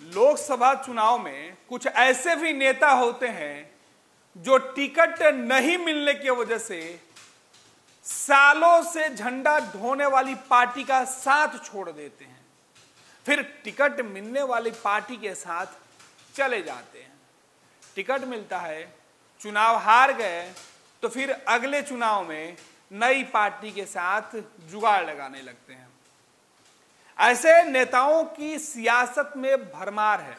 लोकसभा चुनाव में कुछ ऐसे भी नेता होते हैं जो टिकट नहीं मिलने की वजह से सालों से झंडा ढोने वाली पार्टी का साथ छोड़ देते हैं, फिर टिकट मिलने वाली पार्टी के साथ चले जाते हैं। टिकट मिलता है, चुनाव हार गए तो फिर अगले चुनाव में नई पार्टी के साथ जुगाड़ लगाने लगते हैं। ऐसे नेताओं की सियासत में भरमार है।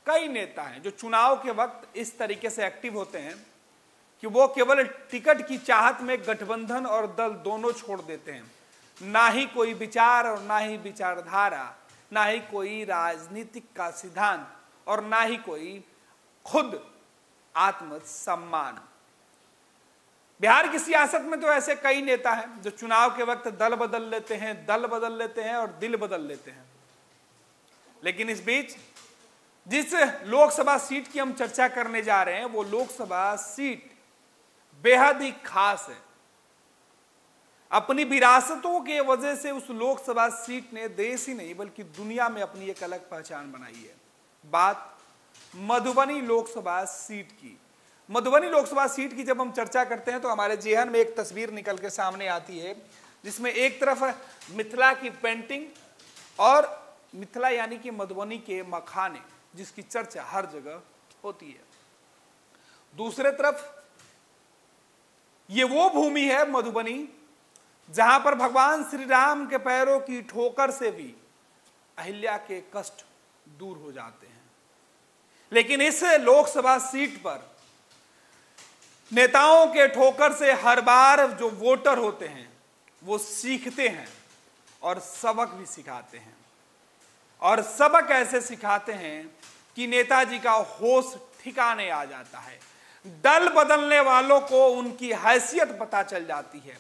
कई नेता हैं जो चुनाव के वक्त इस तरीके से एक्टिव होते हैं कि वो केवल टिकट की चाहत में गठबंधन और दल दोनों छोड़ देते हैं। ना ही कोई विचार और ना ही विचारधारा, ना ही कोई राजनीतिक का सिद्धांत और ना ही कोई खुद आत्मसम्मान। बिहार की सियासत में तो ऐसे कई नेता हैं जो चुनाव के वक्त दल बदल लेते हैं और दिल बदल लेते हैं। लेकिन इस बीच जिस लोकसभा सीट की हम चर्चा करने जा रहे हैं वो लोकसभा सीट बेहद ही खास है। अपनी विरासतों के वजह से उस लोकसभा सीट ने देश ही नहीं बल्कि दुनिया में अपनी एक अलग पहचान बनाई है। बात मधुबनी लोकसभा सीट की। मधुबनी लोकसभा सीट की जब हम चर्चा करते हैं तो हमारे जेहन में एक तस्वीर निकल के सामने आती है जिसमें एक तरफ मिथिला की पेंटिंग और मिथिला यानी कि मधुबनी के मखाने जिसकी चर्चा हर जगह होती है, दूसरे तरफ ये वो भूमि है मधुबनी जहां पर भगवान श्री राम के पैरों की ठोकर से भी अहिल्या के कष्ट दूर हो जाते हैं। लेकिन इस लोकसभा सीट पर नेताओं के ठोकर से हर बार जो वोटर होते हैं वो सीखते हैं और सबक भी सिखाते हैं, और सबक ऐसे सिखाते हैं कि नेताजी का होश ठिकाने आ जाता है। दल बदलने वालों को उनकी हैसियत पता चल जाती है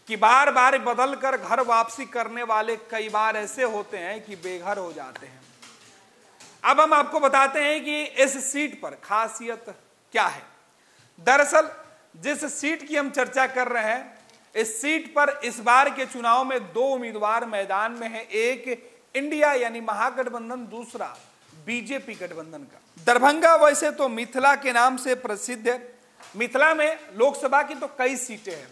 कि बार बार बदल कर घर वापसी करने वाले कई बार ऐसे होते हैं कि बेघर हो जाते हैं। अब हम आपको बताते हैं कि इस सीट पर खासियत क्या है। दरअसल जिस सीट की हम चर्चा कर रहे हैं इस सीट पर इस बार के चुनाव में दो उम्मीदवार मैदान में हैं, एक इंडिया यानी महागठबंधन, दूसरा बीजेपी गठबंधन का। दरभंगा वैसे तो मिथिला के नाम से प्रसिद्ध है। मिथिला में लोकसभा की तो कई सीटें हैं,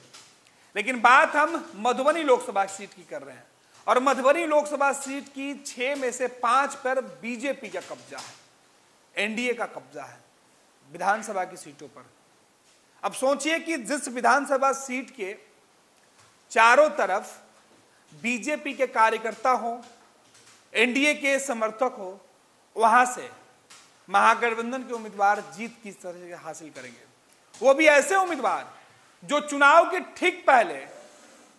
लेकिन बात हम मधुबनी लोकसभा सीट की कर रहे हैं और मधुबनी लोकसभा सीट की 6 में से 5 पर बीजेपी का कब्जा है, एनडीए का कब्जा है विधानसभा की सीटों पर। अब सोचिए कि जिस विधानसभा सीट के चारों तरफ बीजेपी के कार्यकर्ता हो, एनडीए के समर्थक हो, वहां से महागठबंधन के उम्मीदवार जीत किस तरह से हासिल करेंगे, वो भी ऐसे उम्मीदवार जो चुनाव के ठीक पहले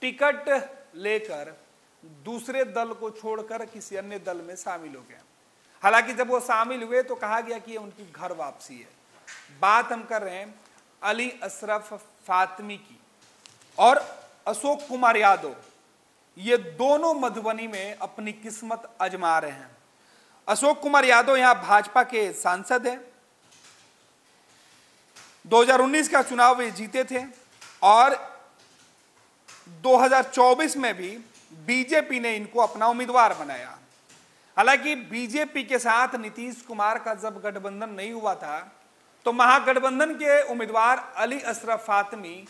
टिकट लेकर दूसरे दल को छोड़कर किसी अन्य दल में शामिल हो गए। हालांकि जब वो शामिल हुए तो कहा गया कि ये उनकी घर वापसी है। बात हम कर रहे हैं अली अशरफ फातमी की और अशोक कुमार यादव। ये दोनों मधुबनी में अपनी किस्मत आजमा रहे हैं। अशोक कुमार यादव यहां भाजपा के सांसद हैं, 2019 का चुनाव वे जीते थे और 2024 में भी बीजेपी ने इनको अपना उम्मीदवार बनाया। हालांकि बीजेपी के साथ नीतीश कुमार का जब गठबंधन नहीं हुआ था तो महागठबंधन के उम्मीदवार अली अशरफ फातमी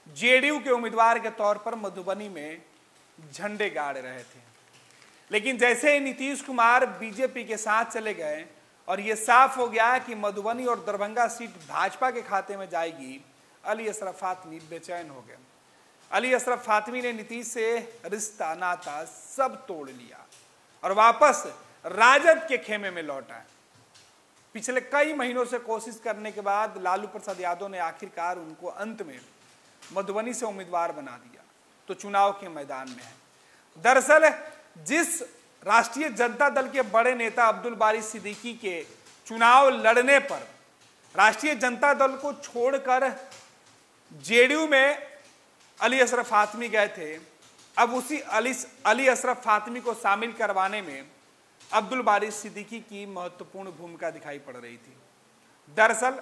जेडीयू के उम्मीदवार के तौर पर मधुबनी में झंडे गाड़ रहे थे। लेकिन जैसे ही नीतीश कुमार बीजेपी के साथ चले गए और यह साफ हो गया कि मधुबनी और दरभंगा सीट भाजपा के खाते में जाएगी, अली अशरफ फातमी बेचैन हो गए। अली अशरफ फातमी ने नीतीश से रिश्ता नाता सब तोड़ लिया और वापस राजद के खेमे में लौट आए। पिछले कई महीनों से कोशिश करने के बाद लालू प्रसाद यादव ने आखिरकार उनको अंत में मधुबनी से उम्मीदवार बना दिया तो चुनाव के मैदान में है। दरअसल जिस राष्ट्रीय जनता दल के बड़े नेता अब्दुल बारी सिद्दीकी के चुनाव लड़ने पर राष्ट्रीय जनता दल को छोड़कर जेडीयू में अली अशरफ फातमी गए थे, अब उसी अली अशरफ फातमी को शामिल करवाने में अब्दुल बारी सिद्दीकी की महत्वपूर्ण भूमिका दिखाई पड़ रही थी। दरअसल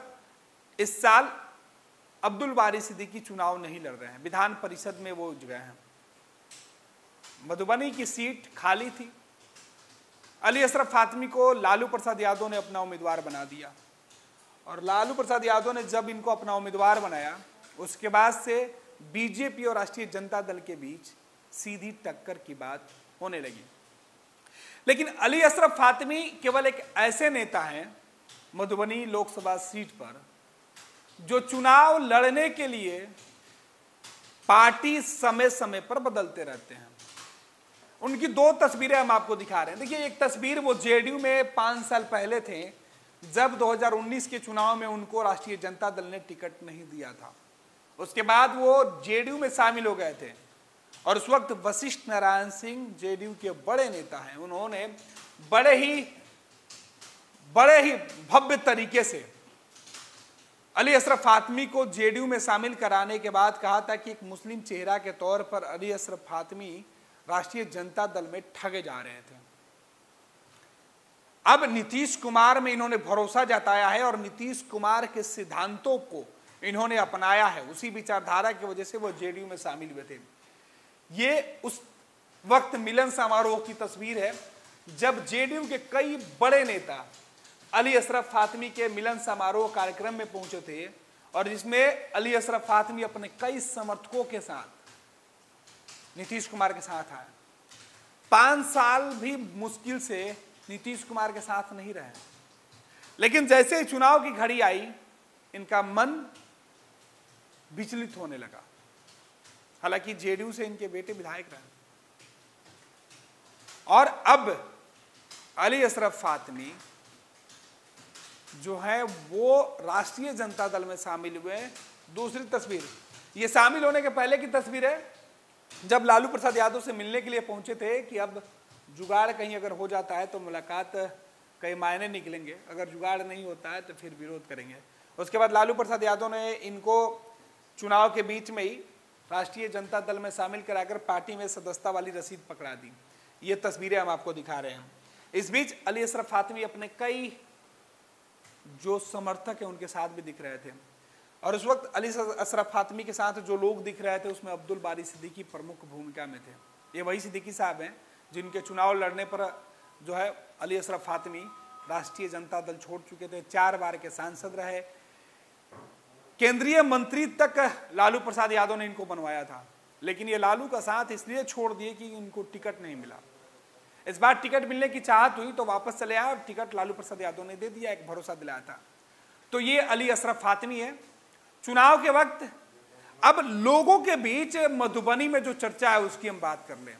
इस साल अब्दुल बारी सिद्दीकी चुनाव नहीं लड़ रहे हैं, विधान परिषद में वो गए हैं। मधुबनी की सीट खाली थी अली अशरफ फातमी को लालू प्रसाद यादव ने अपना उम्मीदवार बना दिया और लालू प्रसाद यादव ने जब इनको अपना उम्मीदवार बनाया उसके बाद से बीजेपी और राष्ट्रीय जनता दल के बीच सीधी टक्कर की बात होने लगी। लेकिन अली अशरफ फातमी केवल एक ऐसे नेता हैं मधुबनी लोकसभा सीट पर जो चुनाव लड़ने के लिए पार्टी समय समय पर बदलते रहते हैं। उनकी दो तस्वीरें हम आपको दिखा रहे हैं। देखिए, एक तस्वीर वो जेडीयू में 5 साल पहले थे जब 2019 के चुनाव में उनको राष्ट्रीय जनता दल ने टिकट नहीं दिया था। उसके बाद वो जेडीयू में शामिल हो गए थे और उस वक्त वशिष्ठ नारायण सिंह जेडीयू के बड़े नेता हैं। उन्होंने बड़े ही भव्य तरीके से अली अशरफ फातमी को जेडीयू में शामिल कराने के बाद कहा था कि एक मुस्लिम चेहरा के तौर पर अली अशरफ फातमी राष्ट्रीय जनता दल में ठगे जा रहे थे। अब नीतीश कुमार में इन्होंने भरोसा जताया है और नीतीश कुमार के सिद्धांतों को इन्होंने अपनाया है। उसी विचारधारा की वजह से वो जेडीयू में शामिल हुए थे। ये उस वक्त मिलन समारोह की तस्वीर है जब जेडीयू के कई बड़े नेता अली अशरफ फातमी के मिलन समारोह कार्यक्रम में पहुंचे थे और जिसमें अली अशरफ फातमी अपने कई समर्थकों के साथ नीतीश कुमार के साथ आए। 5 साल भी मुश्किल से नीतीश कुमार के साथ नहीं रहे, लेकिन जैसे ही चुनाव की घड़ी आई इनका मन विचलित होने लगा। हालांकि जेडीयू से इनके बेटे विधायक रहे और अब अली अशरफ फातमी जो है वो राष्ट्रीय जनता दल में शामिल हुए। दूसरी तस्वीर, ये शामिल होने के पहले की तस्वीर है जब लालू प्रसाद यादव से मिलने के लिए पहुंचे थे कि अब जुगाड़ कहीं अगर हो जाता है तो मुलाकात कई मायने निकलेंगे, अगर जुगाड़ नहीं होता है तो फिर विरोध करेंगे। उसके बाद लालू प्रसाद यादव ने इनको चुनाव के बीच में ही राष्ट्रीय जनता दल में शामिल कराकर पार्टी में सदस्यता वाली रसीद पकड़ा दी। ये तस्वीरें हम आपको दिखा रहे हैं। इस बीच अली अशरफ फातमी अपने कई जो समर्थक हैं उनके साथ भी दिख रहे थे और उस वक्त अली अशरफ फातमी के साथ जो लोग दिख रहे थे उसमें अब्दुल बारी सिद्दीकी प्रमुख भूमिका में थे। ये वही सिद्दीकी साहब हैं जिनके चुनाव लड़ने पर जो है अली अशरफ फातमी राष्ट्रीय जनता दल छोड़ चुके थे, 4 बार के सांसद रहे, केंद्रीय मंत्री तक लालू प्रसाद यादव ने इनको बनवाया था। लेकिन ये लालू का साथ इसलिए छोड़ दिए कि इनको टिकट नहीं मिला। इस बार टिकट मिलने की चाहत हुई तो वापस चले आए और टिकट लालू प्रसाद यादव ने दे दिया, एक भरोसा दिलाया था। तो ये अली अशरफ फातमी है। चुनाव के वक्त अब लोगों के बीच मधुबनी में जो चर्चा है उसकी हम बात कर लें।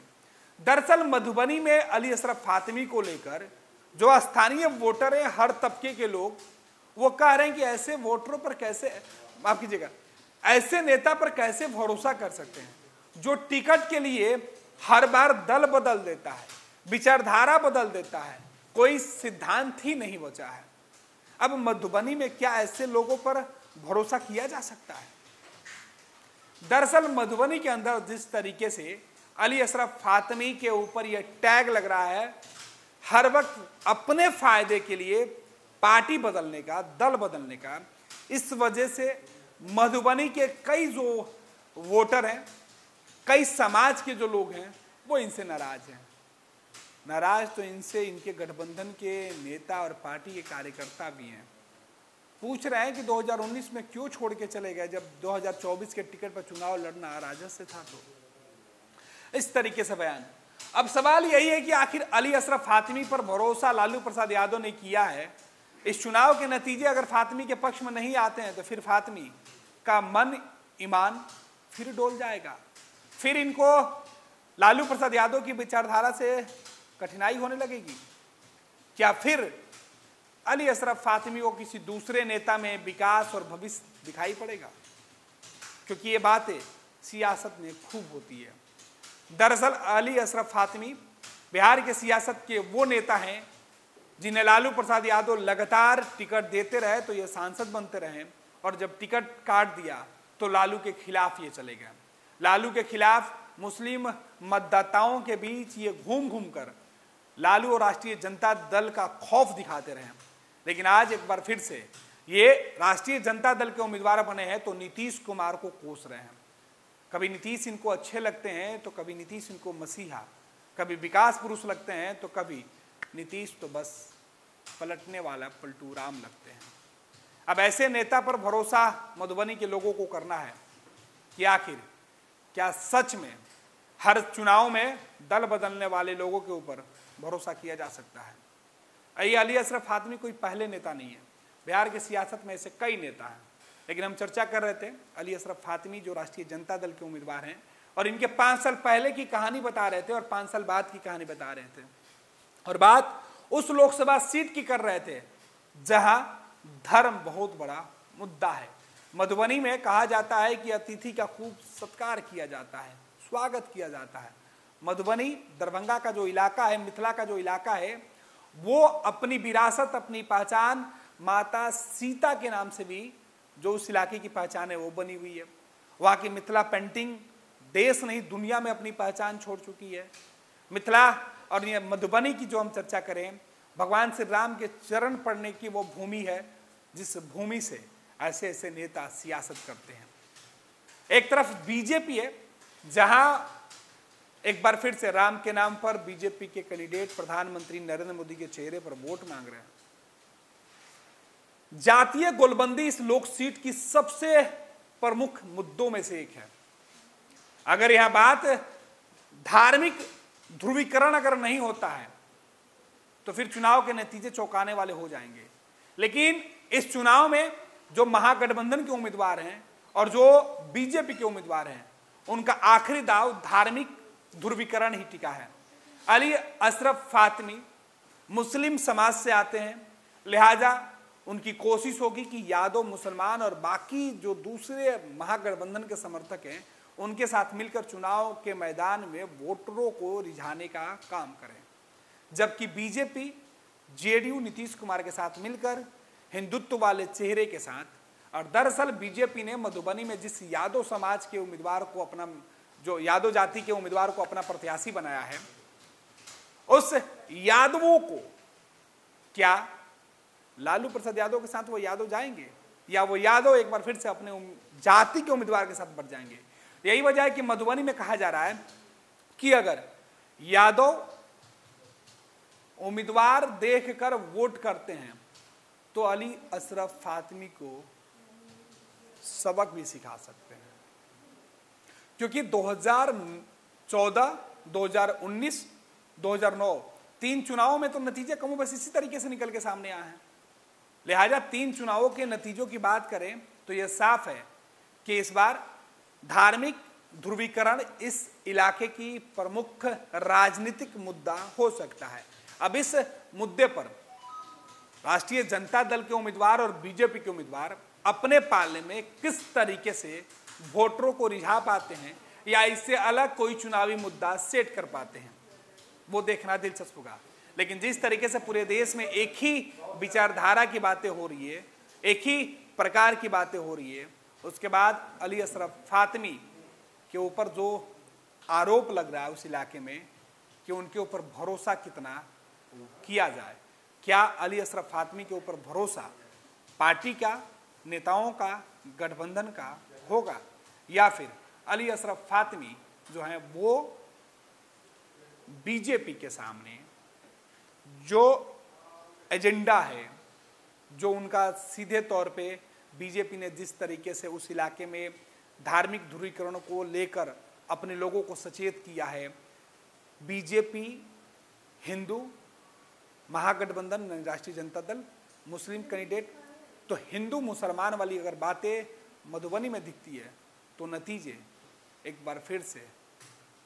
दरअसल मधुबनी में अली अशरफ फातमी को लेकर जो स्थानीय वोटर हैं, हर तबके के लोग, वो कह रहे हैं कि ऐसे वोटरों पर कैसे, माफ कीजिएगा, ऐसे नेता पर कैसे भरोसा कर सकते हैं जो टिकट के लिए हर बार दल बदल देता है, विचारधारा बदल देता है, कोई सिद्धांत ही नहीं बचा है। अब मधुबनी में क्या ऐसे लोगों पर भरोसा किया जा सकता है? दरअसल मधुबनी के अंदर जिस तरीके से अली अशरफ फातमी के ऊपर यह टैग लग रहा है, हर वक्त अपने फायदे के लिए पार्टी बदलने का, दल बदलने का, इस वजह से मधुबनी के कई जो वोटर हैं, कई समाज के जो लोग हैं, वो इनसे नाराज हैं। नाराज तो इनसे इनके गठबंधन के नेता और पार्टी के कार्यकर्ता भी हैं। पूछ रहे हैं कि 2019 में क्यों छोड़ के चले गए जब 2024 के टिकट पर चुनाव लड़ना राजस्व था। तो इस तरीके से बयान। अब सवाल यही है कि आखिर अली अशरफ फातमी पर भरोसा लालू प्रसाद यादव ने किया है। इस चुनाव के नतीजे अगर फातमी के पक्ष में नहीं आते हैं तो फिर फातमी का मन ईमान फिर डोल जाएगा, फिर इनको लालू प्रसाद यादव की विचारधारा से कठिनाई होने लगेगी। क्या फिर अली अशरफ फातमी को किसी दूसरे नेता में विकास और भविष्य दिखाई पड़ेगा? क्योंकि ये बातें सियासत में खूब होती है। दरअसल अली अशरफ फातमी बिहार के सियासत के वो नेता हैं जिन्हें लालू प्रसाद यादव लगातार टिकट देते रहे तो ये सांसद बनते रहे, और जब टिकट काट दिया तो लालू के खिलाफ ये चले गए। लालू के खिलाफ मुस्लिम मतदाताओं के बीच ये घूम घूम कर लालू और राष्ट्रीय जनता दल का खौफ दिखाते रहे। लेकिन आज एक बार फिर से ये राष्ट्रीय जनता दल के उम्मीदवार बने हैं तो नीतीश कुमार को कोस रहे हैं। कभी नीतीश इनको अच्छे लगते हैं तो कभी नीतीश इनको मसीहा, कभी विकास पुरुष लगते हैं तो कभी नीतीश तो बस पलटने वाला पलटू राम लगते हैं। अब ऐसे नेता पर भरोसा मधुबनी के लोगों को करना है कि आखिर क्या सच में हर चुनाव में दल बदलने वाले लोगों के ऊपर भरोसा किया जा सकता है। ये अली अशरफ फातमी कोई पहले नेता नहीं है, बिहार की सियासत में ऐसे कई नेता हैं, लेकिन हम चर्चा कर रहे थे अली अशरफ फातमी जो राष्ट्रीय जनता दल के उम्मीदवार हैं, और इनके 5 साल पहले की कहानी बता रहे थे और 5 साल बाद की कहानी बता रहे थे, और बात उस लोकसभा सीट की कर रहे थे जहां धर्म बहुत बड़ा मुद्दा है। मधुबनी में कहा जाता है कि अतिथि का खूब सत्कार किया जाता है, स्वागत किया जाता है। मधुबनी दरभंगा का जो इलाका है, मिथिला का जो इलाका है, वो अपनी विरासत, अपनी पहचान माता सीता के नाम से भी जो उस इलाके की पहचान है वो बनी हुई है। वहाँ की मिथिला पेंटिंग देश नहीं दुनिया में अपनी पहचान छोड़ चुकी है। मिथिला और ये मधुबनी की जो हम चर्चा करें, भगवान श्री राम के चरण पड़ने की वो भूमि है जिस भूमि से ऐसे ऐसे नेता सियासत करते हैं। एक तरफ बीजेपी है जहां एक बार फिर से राम के नाम पर बीजेपी के कैंडिडेट प्रधानमंत्री नरेंद्र मोदी के चेहरे पर वोट मांग रहे हैं। जातीय गोलबंदी इस लोक सीट की सबसे प्रमुख मुद्दों में से एक है। अगर यह बात धार्मिक ध्रुवीकरण अगर नहीं होता है तो फिर चुनाव के नतीजे चौंकाने वाले हो जाएंगे। लेकिन इस चुनाव में जो महागठबंधन के उम्मीदवार हैं और जो बीजेपी के उम्मीदवार हैं, उनका आखिरी दाव धार्मिक ध्रुवीकरण ही टिका है। अली अशरफ फातमी मुस्लिम समाज से आते हैं, लिहाजा उनकी कोशिश होगी कि यादव, मुसलमान और बाकी जो दूसरे महागठबंधन के समर्थक हैं उनके साथ मिलकर चुनाव के मैदान में वोटरों को रिझाने का काम करें। जबकि बीजेपी जेडीयू नीतीश कुमार के साथ मिलकर हिंदुत्व वाले चेहरे के साथ, और दरअसल बीजेपी ने मधुबनी में जिस यादव समाज के उम्मीदवार को अपना, जो यादव जाति के उम्मीदवार को अपना प्रत्याशी बनाया है, उस यादवों को क्या लालू प्रसाद यादव के साथ वो यादव जाएंगे या वो यादव एक बार फिर से अपने जाति के उम्मीदवार के साथ बढ़ जाएंगे? यही वजह है कि मधुबनी में कहा जा रहा है कि अगर यादव उम्मीदवार देखकर वोट करते हैं तो अली अशरफ फातमी को सबक भी सिखा सकते हैं, क्योंकि 2014, 2019, 2009 3 चुनावों में तो नतीजे कमोबेश इसी तरीके से निकल के सामने आए हैं। लिहाजा 3 चुनावों के नतीजों की बात करें तो यह साफ है कि इस बार धार्मिक ध्रुवीकरण इस इलाके की प्रमुख राजनीतिक मुद्दा हो सकता है। अब इस मुद्दे पर राष्ट्रीय जनता दल के उम्मीदवार और बीजेपी के उम्मीदवार अपने पाले में किस तरीके से वोटरों को रिझा पाते हैं या इससे अलग कोई चुनावी मुद्दा सेट कर पाते हैं, वो देखना दिलचस्प होगा। लेकिन जिस तरीके से पूरे देश में एक ही विचारधारा की बातें हो रही है, एक ही प्रकार की बातें हो रही है, उसके बाद अली अशरफ फातमी के ऊपर जो आरोप लग रहा है उस इलाके में कि उनके ऊपर भरोसा कितना किया जाए, क्या अली अशरफ फातमी के ऊपर भरोसा पार्टी का, नेताओं का, गठबंधन का होगा, या फिर अली अशरफ फातमी जो है वो बीजेपी के सामने जो एजेंडा है, जो उनका सीधे तौर पे बीजेपी ने जिस तरीके से उस इलाके में धार्मिक ध्रुवीकरण को लेकर अपने लोगों को सचेत किया है, बीजेपी, हिंदू, महागठबंधन राष्ट्रीय जनता दल, मुस्लिम कैंडिडेट, तो हिंदू मुसलमान वाली अगर बातें मधुबनी में दिखती है तो नतीजे एक बार फिर से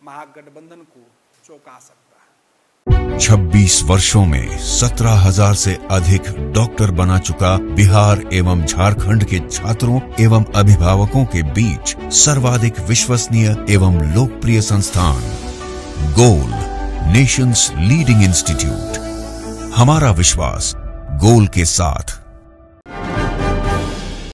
महागठबंधन को चौंका सकता है। 26 वर्षों में 17,000 से अधिक डॉक्टर बना चुका बिहार एवं झारखंड के छात्रों एवं अभिभावकों के बीच सर्वाधिक विश्वसनीय एवं लोकप्रिय संस्थान गोल, नेशंस लीडिंग इंस्टीट्यूट। हमारा विश्वास गोल के साथ।